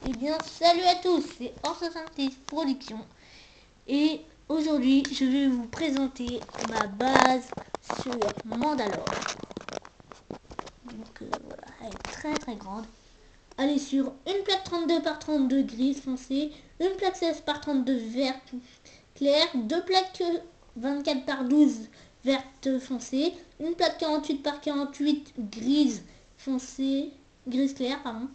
Eh bien, salut à tous, c'est Orso66 Production. Et aujourd'hui, je vais vous présenter ma base sur Mandalore. Donc voilà, elle est très très grande. Elle est sur une plaque 32 par 32 grise foncé, une plaque 16 par 32 verte claire, deux plaques 24 par 12 verte foncée, une plaque 48 par 48 grise foncée, grise claire, pardon.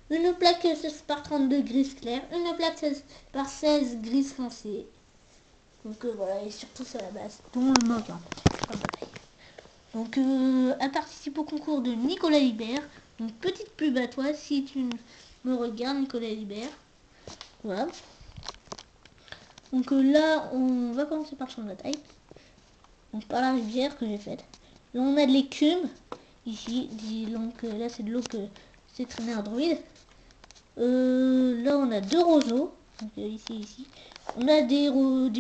Une plaque 16 par 32 grise claire, une plaque 16 par 16 grise foncée. Donc voilà, et surtout c'est la base, dont le moque. Donc elle participe au concours de Nicolas Libert. Donc petite pub à toi si tu me regardes, Nicolas Libert. Voilà. Donc là, on va commencer par son bataille. Donc par la rivière que j'ai faite. Là on a de l'écume. Ici, donc là c'est de l'eau que c'est traîné un druide. Là on a deux roseaux. Donc ici. On a des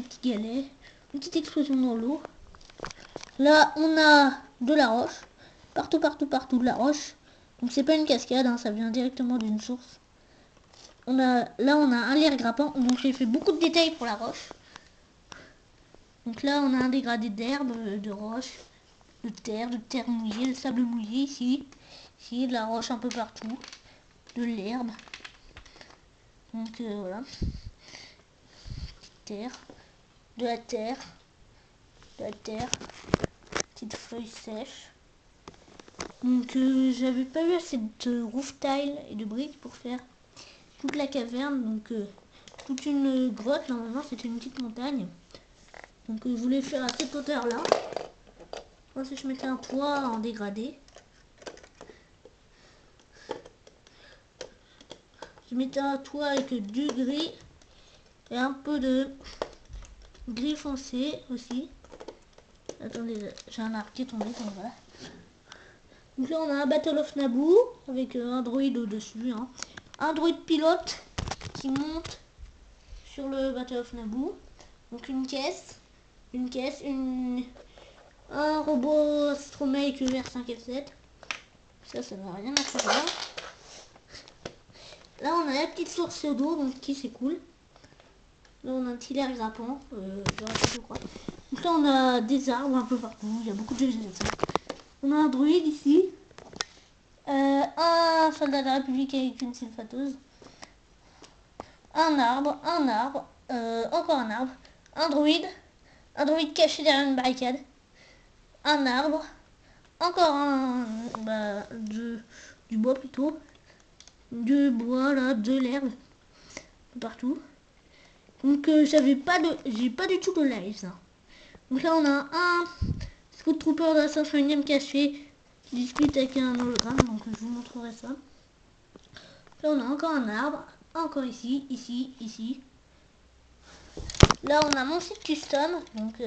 petits galets. Une petite explosion dans l'eau. Là on a de la roche. Partout de la roche. Donc c'est pas une cascade, hein, ça vient directement d'une source. Là on a un lierre grappant. Donc j'ai fait beaucoup de détails pour la roche. Donc là on a un dégradé d'herbe, de roche, de terre mouillée, de sable mouillé ici. Ici de la roche un peu partout. De l'herbe. Donc voilà. Terre. De la terre. Petite feuille sèche. Donc j'avais pas eu assez de roof tile et de briques pour faire toute la caverne. Donc toute une grotte, normalement c'était une petite montagne. Donc je voulais faire à cette hauteur là. Ensuite je mettais un toit en dégradé. Je mettais un toit avec du gris et un peu de gris foncé aussi. Attendez, j'ai un arbre qui est tombé, donc voilà. Donc là on a un Battle of Naboo avec un droïde au-dessus. Hein. Un droïde pilote qui monte sur le Battle of Naboo. Donc une caisse, un robot astromech UR5F7. Ça n'a rien à faire. Là on a la petite source d'eau, donc qui c'est cool. Là on a un petit air grappant, je crois. Donc là on a des arbres un peu partout, il y a beaucoup de végétation. On a un druide ici. Un soldat de la République avec une sylphateuse. Un arbre, encore un arbre. Un druide caché derrière une barricade. Un arbre. Encore du bois plutôt. Du bois là, de l'herbe. Partout. Donc j'ai pas du tout de live ça. Donc là on a un Scout Trooper de la 501ème caché qui discute avec un hologramme, donc je vous montrerai ça. Là on a encore un arbre, encore ici. Là on a mon site custom, donc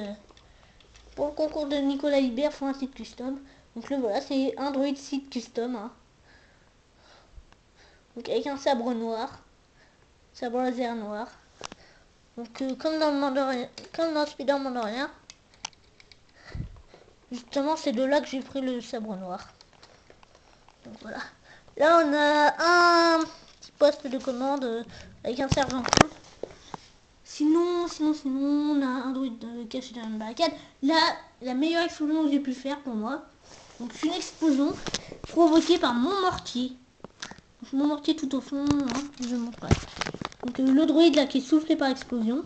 pour le concours de Nicolas Libert, faut un site custom. Donc là voilà, c'est un droïde site custom. Hein. Donc avec un sabre laser noir. Donc comme dans Spider Mandalorian. Justement c'est de là que j'ai pris le sabre noir. Donc voilà. Là on a un petit poste de commande avec un sergent cool. Sinon, on a un druide caché dans une barricade. Là, la meilleure explosion que j'ai pu faire pour moi. Donc c'est une explosion provoquée par mon mortier. Donc, mon mortier tout au fond, hein, je montre pas. Donc le druide là qui est soufflé par explosion.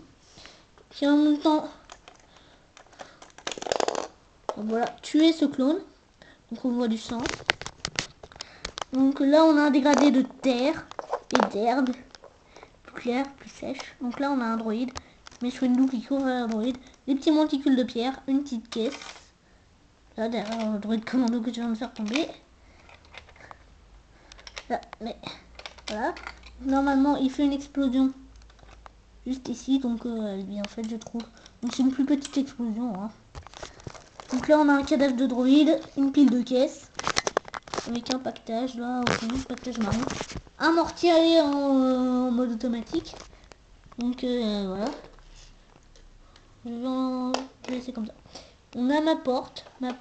Qui en même temps, voilà, tuer ce clone. Donc on voit du sang. Donc là on a un dégradé de terre et d'herbe. Plus clair, plus sèche. Donc là on a un droïde. Mais sur une loupe qui couvre un droïde. Des petits monticules de pierre, une petite caisse. Là derrière le droïde commando que je viens de faire tomber. Là, mais voilà. Normalement il fait une explosion juste ici. Donc elle est bien faite je trouve. Donc c'est une plus petite explosion. Hein. Donc là on a un cadavre de droïde. Une pile de caisses. Avec un pactage là, au fond, pactage marron. Un mortier en mode automatique. Donc voilà. Je vais laisser comme ça. On a ma porte. Là,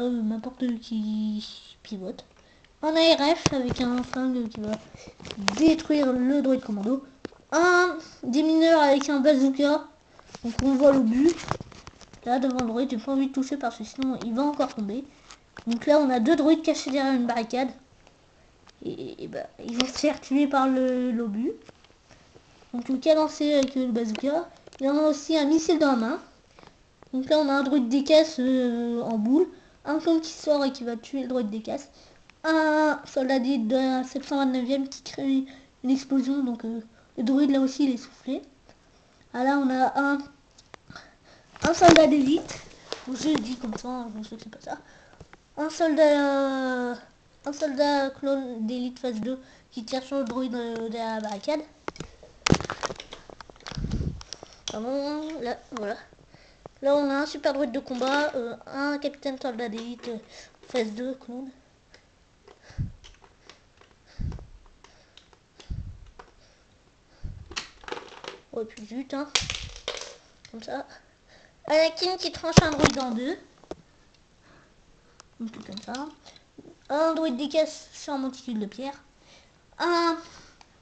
ma porte qui pivote. un ARF avec un flingue qui va détruire le droïde commando, un démineur avec un bazooka, donc on voit l'obus là devant le droïde. J'ai pas envie de toucher parce que sinon il va encore tomber. Donc là on a deux droïdes cachés derrière une barricade et bah, ils vont se faire tuer par l'obus. Donc le cadencer avec le bazooka. Il y en a aussi un missile dans la main. Donc là on a un droïde des caisses en boule, un clone qui sort et qui va tuer le droïde des caisses, un soldat de la 729e qui crée une explosion, donc le droïde là aussi il est soufflé. Ah là on a un soldat d'élite, je dis comme ça, je sais que c'est pas ça, un soldat clone d'élite phase 2 qui tire sur le droïde de la barricade. Pardon, là voilà. Là on a un super droïde de combat, un capitaine soldat d'élite phase 2 clone. Ouais, puis zut, hein. Comme ça. Anakin qui tranche un droïde en deux. Un truc comme ça. Un droïde des caisses sur un monticule de pierre. Un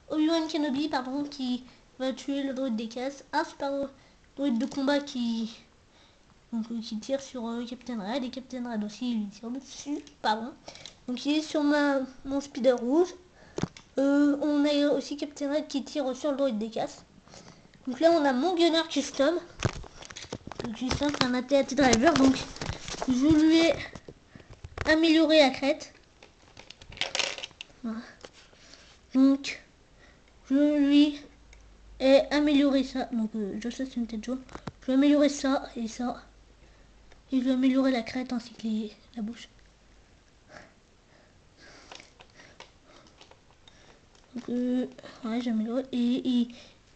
Obi-Wan Kenobi, pardon, qui va tuer le droïde des caisses. Un super droïde de combat qui tire sur Captain Red. Et Captain Red aussi, il tire dessus. Pardon. Donc il est sur mon speeder rouge. On a aussi Captain Red qui tire sur le droïde des caisses. Donc là on a mon gunner custom. Le custom c'est un AT-AT driver, donc je lui ai amélioré la crête. Voilà. Donc je lui ai amélioré ça. Donc je sais c'est une tête jaune. Je vais améliorer ça et ça. Et je vais améliorer la crête ainsi que la bouche. Donc ouais, j'ai amélioré. Et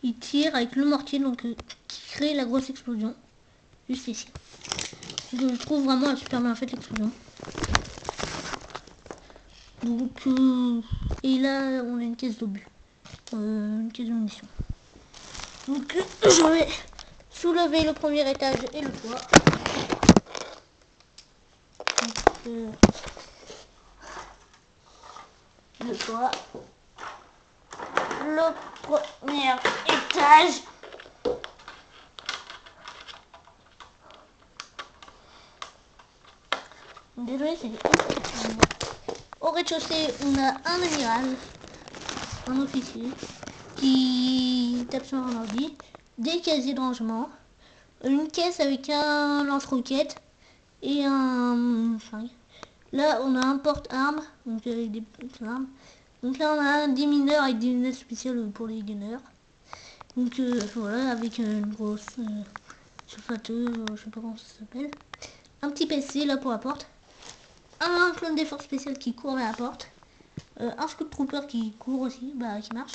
il tire avec le mortier donc qui crée la grosse explosion. Juste ici. Je trouve vraiment super bien fait l'explosion. Donc et là on a une caisse d'obus. Une caisse de munitions. Donc je vais soulever le premier étage et le toit. Donc, le toit. Le premier étage. Désolé, c'est au rez-de-chaussée, on a un amiral, un officier, qui tape sur un ordi, des casiers de rangement, une caisse avec un lance-roquette et un flingue. Là, on a un porte-armes, donc avec des petites armes. Donc là, on a un démineur avec des lunettes spéciales pour les gunners. Donc voilà, avec une grosse sulfateuse, je sais pas comment ça s'appelle. Un petit PC là pour la porte. Un clone des forces spéciales qui court vers la porte. Un scout trooper qui court aussi, bah qui marche.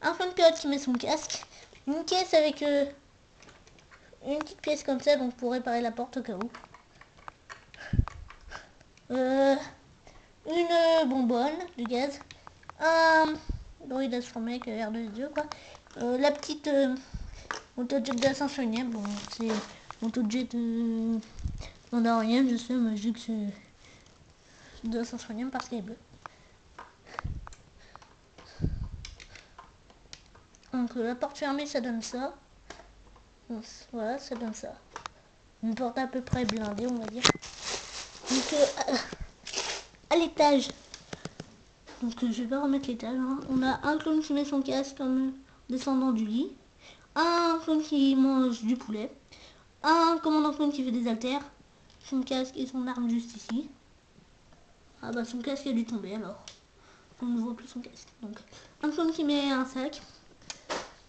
Un clone pilote qui met son casque. Une caisse avec une petite pièce comme ça, donc pour réparer la porte au cas où. Une bonbonne de gaz. Un droïde astromec R2D2 quoi. La petite autojet de la 501ème. Bon, c'est autojet mandalorienne, je sais, mais je dis que c'est de la 501ème parce qu'elle est bleue. Donc la porte fermée, ça donne ça. Donc, voilà, ça donne ça. Une porte à peu près blindée, on va dire. Donc à l'étage. Donc je vais pas remettre l'étage. Hein. On a un clone qui met son casque en descendant du lit. Un clone qui mange du poulet. Un commandant clone qui fait des haltères. Son casque et son arme juste ici. Ah bah son casque a dû tomber alors. On ne voit plus son casque. Donc un clone qui met un sac.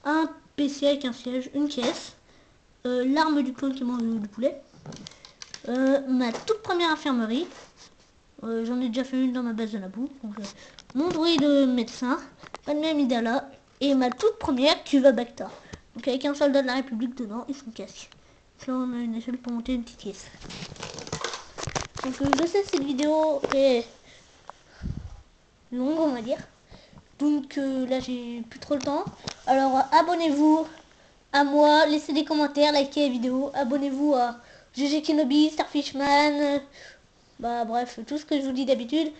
Un PC avec un siège. Une caisse. L'arme du clone qui mange du poulet. Ma toute première infirmerie. J'en ai déjà fait une dans ma base de Naboo. Donc, mon droïde médecin, Padmé Amidala, et ma toute première Cuva Bacta. Donc avec un soldat de la République dedans et son casque. Donc là on a une échelle pour monter une petite caisse. Donc je sais cette vidéo est longue on va dire. Donc là j'ai plus trop le temps. Alors abonnez-vous à moi, laissez des commentaires, likez la vidéo, abonnez-vous à GG Kenobi, Starfishman, bah bref, tout ce que je vous dis d'habitude.